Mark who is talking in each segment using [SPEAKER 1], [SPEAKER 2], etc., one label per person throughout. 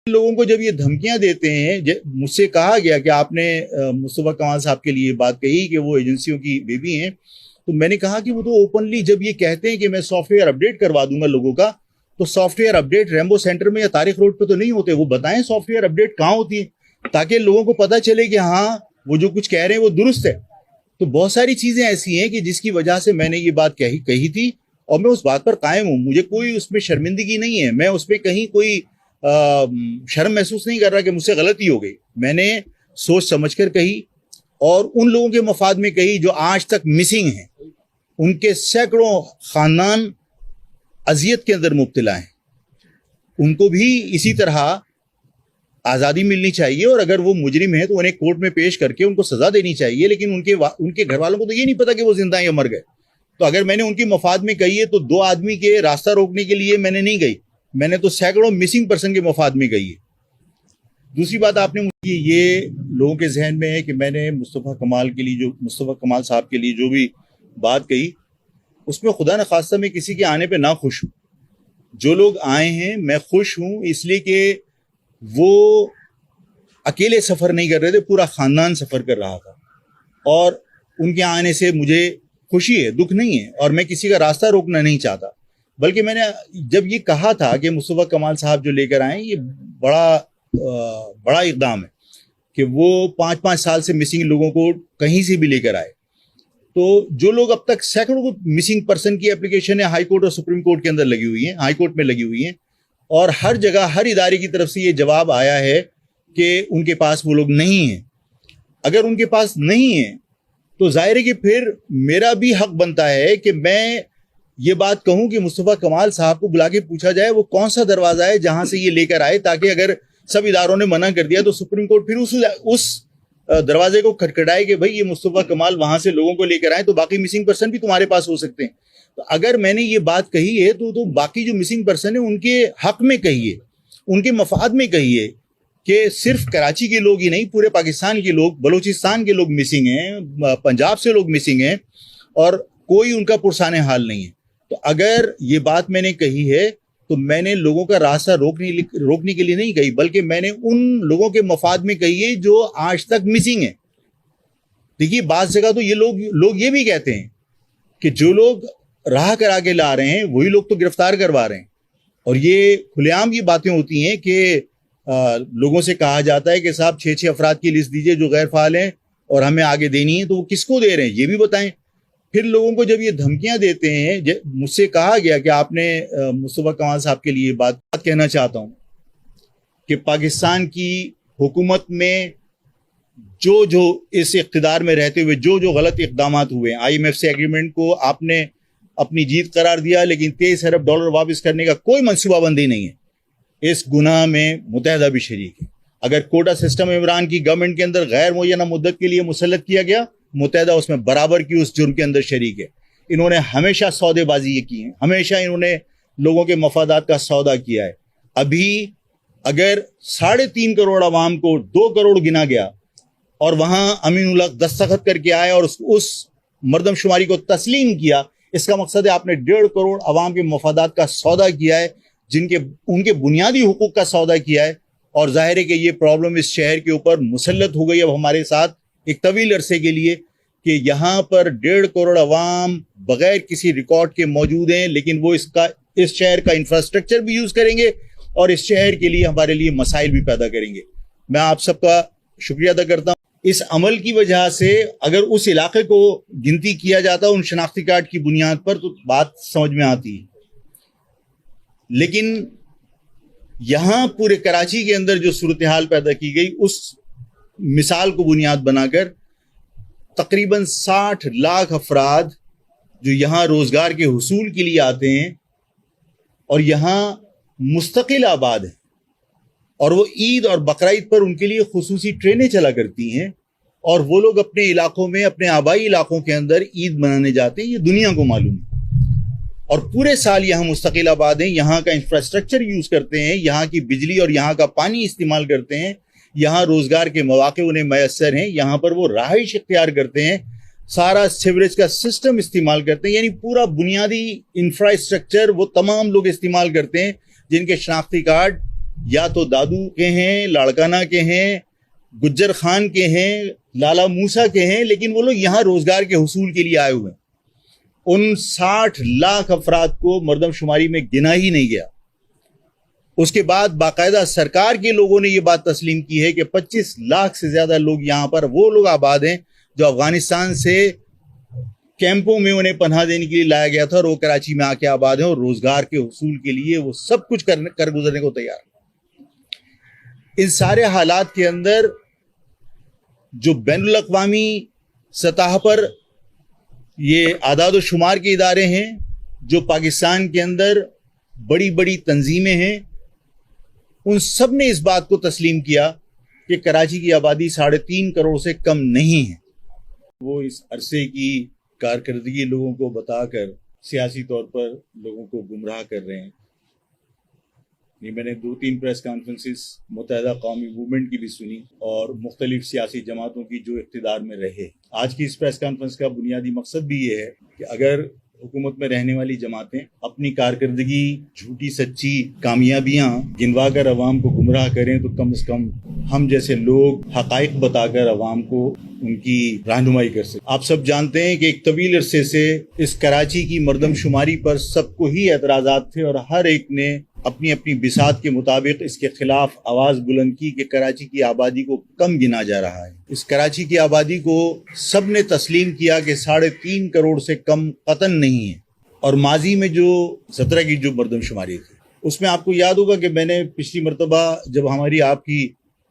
[SPEAKER 1] लोगों को जब ये धमकियां देते हैं, मुझसे कहा गया कि आपने मुस्तफा कमाल साहब के लिए बात कही कि वो एजेंसियों की बेबी हैं, तो मैंने कहा कि वो तो ओपनली जब ये कहते हैं कि मैं सॉफ्टवेयर अपडेट करवा दूंगा लोगों का, तो सॉफ्टवेयर अपडेट रेम्बो सेंटर में या तारिक रोड पे तो नहीं होते। वो बताएं सॉफ्टवेयर अपडेट कहाँ होती है, ताकि लोगों को पता चले कि हाँ वो जो कुछ कह रहे हैं वो दुरुस्त है। तो बहुत सारी चीजें ऐसी हैं कि जिसकी वजह से मैंने ये बात कही थी और मैं उस बात पर कायम हूँ। मुझे कोई उसमें शर्मिंदगी नहीं है, मैं उसमें कहीं कोई शर्म महसूस नहीं कर रहा कि मुझसे गलती हो गई। मैंने सोच समझकर कही और उन लोगों के मफाद में कही जो आज तक मिसिंग हैं। उनके सैकड़ों खानदान अजियत के अंदर मुब्तला हैं, उनको भी इसी तरह आज़ादी मिलनी चाहिए और अगर वो मुजरिम है तो उन्हें कोर्ट में पेश करके उनको सजा देनी चाहिए। लेकिन उनके घर वालों को तो ये नहीं पता कि वो जिंदा या मर गए। तो अगर मैंने उनकी मफाद में कही है तो दो आदमी के रास्ता रोकने के लिए मैंने नहीं गई, मैंने तो सैकड़ों मिसिंग पर्सन के मफाद में गई है। दूसरी बात, आपने मुझे ये लोगों के जहन में है कि मैंने मुस्तफ़ा कमाल साहब के लिए जो भी बात कही उसमें खुदा न खास्ता मैं किसी के आने पे ना खुश हूँ। जो लोग आए हैं मैं खुश हूँ इसलिए कि वो अकेले सफ़र नहीं कर रहे थे, पूरा ख़ानदान सफ़र कर रहा था और उनके आने से मुझे खुशी है, दुख नहीं है। और मैं किसी का रास्ता रोकना नहीं चाहता, बल्कि मैंने जब ये कहा था कि मुस्तफ़ा कमाल साहब जो लेकर आए ये बड़ा इक़दाम है कि वो 5-5 साल से मिसिंग लोगों को कहीं से भी लेकर आए। तो जो लोग अब तक सैकड़ों मिसिंग पर्सन की एप्लीकेशन है हाई कोर्ट और सुप्रीम कोर्ट के अंदर लगी हुई हैं, हाई कोर्ट में लगी हुई हैं और हर जगह हर इदारे की तरफ से ये जवाब आया है कि उनके पास वो लोग नहीं हैं। अगर उनके पास नहीं है तो जाहिर है कि फिर मेरा भी हक बनता है कि मैं ये बात कहूं कि मुस्तफ़ा कमाल साहब को बुला के पूछा जाए वो कौन सा दरवाजा है जहां से ये लेकर आए, ताकि अगर सब इदारों ने मना कर दिया तो सुप्रीम कोर्ट फिर उस दरवाजे को खटखटाए कि भाई ये मुस्तफ़ा कमाल वहां से लोगों को लेकर आए तो बाकी मिसिंग पर्सन भी तुम्हारे पास हो सकते हैं। तो अगर मैंने ये बात कही है तो बाकी जो मिसिंग पर्सन है उनके हक में कहिए, उनके मफाद में कहिए कि सिर्फ कराची के लोग ही नहीं, पूरे पाकिस्तान के लोग, बलूचिस्तान के लोग मिसिंग हैं, पंजाब से लोग मिसिंग हैं और कोई उनका पुरसाने हाल नहीं है। तो अगर ये बात मैंने कही है तो मैंने लोगों का रास्ता रोकने के लिए नहीं कही, बल्कि मैंने उन लोगों के मफाद में कही है जो आज तक मिसिंग है। देखिए बात जगह तो ये लोग ये भी कहते हैं कि जो लोग राह करा के ला रहे हैं वही लोग तो गिरफ्तार करवा रहे हैं और ये खुलेआम ये बातें होती हैं कि लोगों से कहा जाता है कि साहब 6-6 अफराद की लिस्ट दीजिए जो गैर फाल हैं और हमें आगे देनी है, तो वो किसको दे रहे हैं ये भी बताएं। फिर लोगों को जब ये धमकियां देते हैं, मुझसे कहा गया कि आपने मुस्तफ़ा कमाल साहब के लिए बात कहना चाहता हूं कि पाकिस्तान की हुकूमत में जो इस इख्तिदार में रहते हुए जो गलत इक़दाम हुए, IMF से एग्रीमेंट को आपने अपनी जीत करार दिया लेकिन $23 अरब वापस करने का कोई मनसूबाबंदी नहीं है। इस गुनाह में मुत्तहदा भी शरीक है। अगर कोटा सिस्टम इमरान की गवर्नमेंट के अंदर गैर मुय्यना मुद्दत के लिए मुसल्लत किया गया, मुत्तहदा उसमें बराबर की उस जुर्म के अंदर शरीक है। इन्होंने हमेशा सौदेबाजी ये की है, हमेशा इन्होंने लोगों के मफादात का सौदा किया है। अभी अगर 3.5 करोड़ आवाम को 2 करोड़ गिना गया और वहां अमीनुल हक दस्तखत करके आए और उस मरदमशुमारी को तस्लीम किया, इसका मकसद है आपने 1.5 करोड़ आवाम के मफादात का सौदा किया है, उनके बुनियादी हुकूक का सौदा किया है। और जाहिर है कि ये प्रॉब्लम इस शहर के ऊपर मुसल्लत हो गई अब हमारे साथ एक तवील अरसे के लिए कि यहाँ पर 1.5 करोड़ अवाम बगैर किसी रिकॉर्ड के मौजूद हैं, लेकिन वो इस शहर का इंफ्रास्ट्रक्चर भी यूज करेंगे और इस शहर के लिए हमारे लिए मसाइल भी पैदा करेंगे। मैं आप सबका शुक्रिया अदा करता हूँ। इस अमल की वजह से अगर उस इलाके को गिनती किया जाता उन शनाख्ती कार्ड की बुनियाद पर तो बात समझ में आती है, लेकिन यहां पूरे कराची के अंदर जो सूरत हाल पैदा की गई उस मिसाल को बुनियाद बनाकर तकरीबन 60 लाख अफराद जो यहां रोजगार के हुसूल के लिए आते हैं और यहां मुस्तकिल आबाद हैं और वो ईद और बकरीद पर उनके लिए खुसूसी ट्रेनें चला करती हैं और वो लोग अपने इलाकों में, अपने आबाई इलाकों के अंदर ईद मनाने जाते हैं, ये दुनिया को मालूम है। और पूरे साल यहाँ मुस्तकिल आबाद हैं, यहाँ का इंफ्रास्ट्रक्चर यूज करते हैं, यहाँ की बिजली और यहाँ का पानी इस्तेमाल करते हैं, यहाँ रोजगार के मौके उन्हें मैसर हैं, यहाँ पर वो रहाइश इख्तियार करते हैं, सारा सीवरेज का सिस्टम इस्तेमाल करते हैं, यानी पूरा बुनियादी इंफ्रास्ट्रक्चर वो तमाम लोग इस्तेमाल करते हैं जिनके शनाख्ती कार्ड या तो दादू के हैं, लाड़काना के हैं, गुज्जर खान के हैं, लाला मूसा के हैं, लेकिन वो लोग यहाँ रोजगार के हुसूल के लिए आए हुए हैं। उन 60 लाख अफराद को मर्दमशुमारी में गिना ही नहीं गया। उसके बाद बाकायदा सरकार के लोगों ने ये बात तस्लीम की है कि 25 लाख से ज्यादा लोग यहाँ पर वो लोग आबाद हैं जो अफगानिस्तान से कैंपों में उन्हें पनाह देने के लिए लाया गया था और वो कराची में आके आबाद हैं और रोजगार के हुसूल के लिए वो सब कुछ कर गुजरने को तैयार हैं। इन सारे हालात के अंदर जो बैनुल अक़वामी सतह पर ये आदाद व शुमार के इदारे हैं, जो पाकिस्तान के अंदर बड़ी बड़ी तंजीमें हैं, उन सब ने इस बात को तस्लीम किया कि कराची की आबादी 3.5 करोड़ से कम नहीं है। वो इस अरसे की कारकर्दगी लोगों को बताकर सियासी तौर पर लोगों को गुमराह कर रहे हैं। ये मैंने 2-3 प्रेस कॉन्फ्रेंसेस मुत्तहिदा कौमी मूवमेंट की भी सुनी और मुख्तलिफ सियासी जमातों की जो इक़्तिदार में रहे। आज की इस प्रेस कॉन्फ्रेंस का बुनियादी मकसद भी ये है कि अगर हुकूमत में रहने वाली जमातें अपनी कारकर्दगी, झूठी सच्ची कामयाबियां गिनवा कर अवाम को गुमराह करें तो कम से कम हम जैसे लोग हकाइक बताकर अवाम को उनकी रहनुमाई कर सकें। आप सब जानते हैं कि एक तवील अरसे से इस कराची की मर्दमशुमारी पर सबको ही एतराज़ात थे और हर एक ने अपनी अपनी बिसात के मुताबिक इसके खिलाफ आवाज़ बुलंद की कि कराची की आबादी को कम गिना जा रहा है। इस कराची की आबादी को सब ने तस्लीम किया कि 3.5 करोड़ से कम कतन नहीं है। और माजी में जो 17 की जो मर्दमशुमारी थी उसमें आपको याद होगा कि मैंने पिछली मरतबा जब हमारी आपकी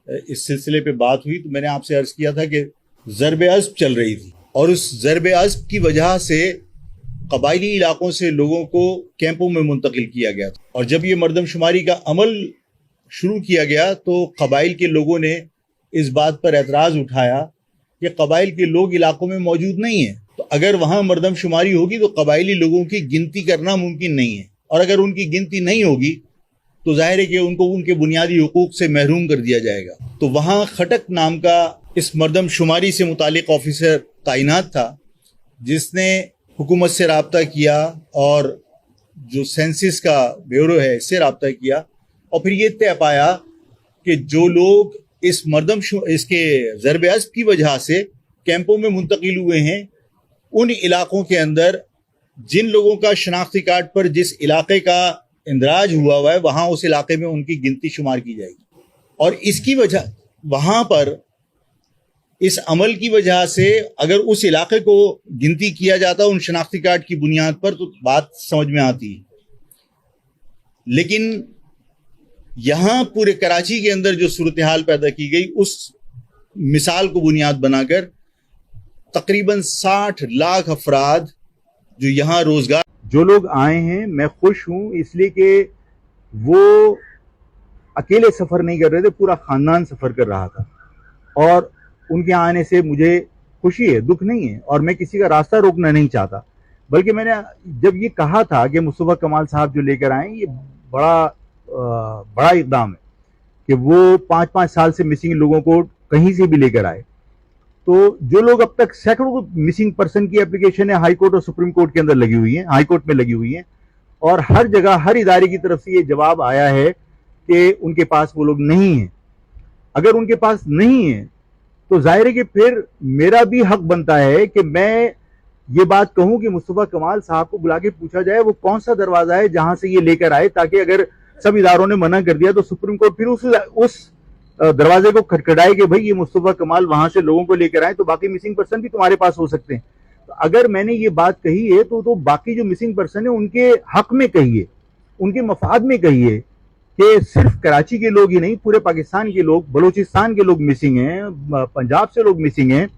[SPEAKER 1] इस सिलसिले पे बात हुई तो मैंने आपसे अर्ज़ किया था कि ज़रब-ए-अज़्ब चल रही थी और उस ज़रब-ए-अज़्ब की वजह से कबायली इलाकों से लोगों को कैंपों में मुंतकिल किया गया था। और जब ये मर्दमशुमारी का अमल शुरू किया गया तो कबाइल के लोगों ने इस बात पर एतराज़ उठाया कि कबाइल के लोग इलाकों में मौजूद नहीं हैं, तो अगर वहाँ मर्दमशुमारी होगी तो कबायली लोगों की गिनती करना मुमकिन नहीं है और अगर उनकी गिनती नहीं होगी तो जाहिर है कि उनको उनके बुनियादी हुकूक से महरूम कर दिया जाएगा। तो वहाँ खटक नाम का इस मर्दमशुमारी से मुतालिक ऑफिसर तैनात था जिसने हुकूमत से रब्ता किया और जो सेंसिस का ब्यूरो है इससे रब्ता किया और फिर ये तय पाया कि जो लोग इस इसके ज़रब-ए-अज़्ब की वजह से कैंपों में मुंतकिल हुए हैं उन इलाकों के अंदर जिन लोगों का शनाख्ती कार्ड पर जिस इलाके का इंदराज हुआ है वहाँ उस इलाके में उनकी गिनती शुमार की जाएगी। और इसकी वजह वहाँ पर इस अमल की वजह से अगर उस इलाके को गिनती किया जाता उन शनाख्ती कार्ड की बुनियाद पर तो बात समझ में आती है। लेकिन यहाँ पूरे कराची के अंदर जो सूरत हाल पैदा की गई उस मिसाल को बुनियाद बनाकर तकरीबन 60 लाख अफराद जो यहाँ रोजगार जो लोग आए हैं, मैं खुश हूँ इसलिए कि वो अकेले सफ़र नहीं कर रहे थे, पूरा ख़ानदान सफ़र कर रहा था और उनके आने से मुझे खुशी है, दुख नहीं है और मैं किसी का रास्ता रोकना नहीं चाहता। बल्कि मैंने जब ये कहा था कि मुस्तफ़ा कमाल साहब जो लेकर आए ये बड़ा इक़दाम है कि वो 5-5 साल से मिसिंग लोगों को कहीं से भी लेकर आए। तो जो लोग अब तक सैकड़ों मिसिंग पर्सन की एप्लीकेशन है हाई कोर्ट और सुप्रीम कोर्ट के अंदर लगी हुई है, हाई कोर्ट में लगी हुई है और हर जगह हर इदारे की तरफ से ये जवाब आया है कि उनके पास वो लोग नहीं हैं। अगर उनके पास नहीं है तो जाहिर है कि फिर मेरा भी हक बनता है कि मैं ये बात कहूं कि मुस्तफ़ा कमाल साहब को बुला के पूछा जाए वो कौन सा दरवाजा है जहां से ये लेकर आए, ताकि अगर सब इदारों ने मना कर दिया तो सुप्रीम कोर्ट फिर उस दरवाजे को खटखटाए कि भाई ये मुस्तफ़ा कमाल वहां से लोगों को लेकर आए तो बाकी मिसिंग पर्सन भी तुम्हारे पास हो सकते हैं। तो अगर मैंने ये बात कही है तो बाकी जो मिसिंग पर्सन है उनके हक में कहिए, उनके मफाद में कहिए कि सिर्फ कराची के लोग ही नहीं पूरे पाकिस्तान के लोग, बलूचिस्तान के लोग मिसिंग हैं, पंजाब से लोग मिसिंग हैं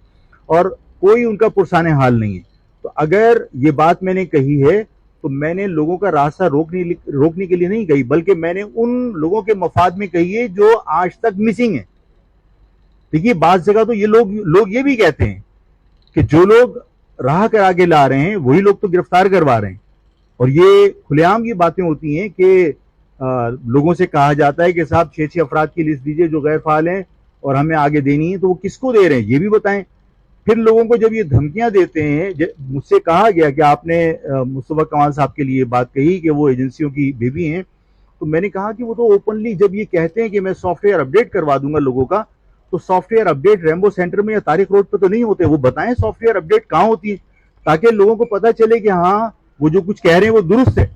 [SPEAKER 1] और कोई उनका पुरसाने हाल नहीं है। तो अगर ये बात मैंने कही है तो मैंने लोगों का रास्ता रोकने के लिए नहीं कही, बल्कि मैंने उन लोगों के मफाद में कही है जो आज तक मिसिंग है। देखिए बात जगह तो ये लोग ये भी कहते हैं कि जो लोग राह करा के ला रहे हैं वही लोग तो गिरफ्तार करवा रहे हैं और ये खुलेआम ये बातें होती हैं कि लोगों से कहा जाता है कि साहब 6 अफराद की लिस्ट दीजिए जो गैर फाल हैं और हमें आगे देनी है, तो वो किसको दे रहे हैं ये भी बताएं। फिर लोगों को जब ये धमकियां देते हैं, मुझसे कहा गया कि आपने मुस्तफ़ा कमाल साहब के लिए बात कही कि वो एजेंसियों की बेबी हैं तो मैंने कहा कि वो तो ओपनली जब ये कहते हैं कि मैं सॉफ्टवेयर अपडेट करवा दूंगा लोगों का, तो सॉफ्टवेयर अपडेट रेम्बो सेंटर में या तारिक रोड पे तो नहीं होते। वो बताएं सॉफ्टवेयर अपडेट कहाँ होती है, ताकि लोगों को पता चले कि हाँ वो जो कुछ कह रहे हैं वो दुरुस्त है।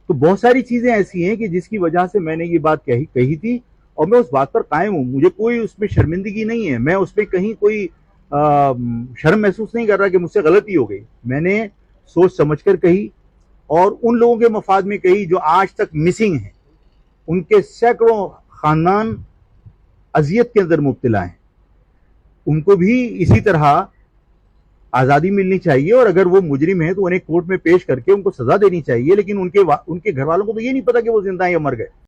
[SPEAKER 1] तो बहुत सारी चीजें ऐसी हैं कि जिसकी वजह से मैंने ये बात कही थी, और मैं उस बात पर कायम हूं। मुझे कोई उसमें शर्मिंदगी नहीं है, मैं उसमें कहीं कोई शर्म महसूस नहीं कर रहा कि मुझसे गलती हो गई। मैंने सोच समझकर कही, और उन लोगों के मफाद में कही जो आज तक मिसिंग हैं। उनके सैकड़ों खानदान अजियत के अंदर मुब्तला हैं, उनको भी इसी तरह आज़ादी मिलनी चाहिए, और अगर वो मुजरिम है तो उन्हें कोर्ट में पेश करके उनको सजा देनी चाहिए। लेकिन उनके घर वालों को तो ये नहीं पता कि वो जिंदा हैं या मर गए।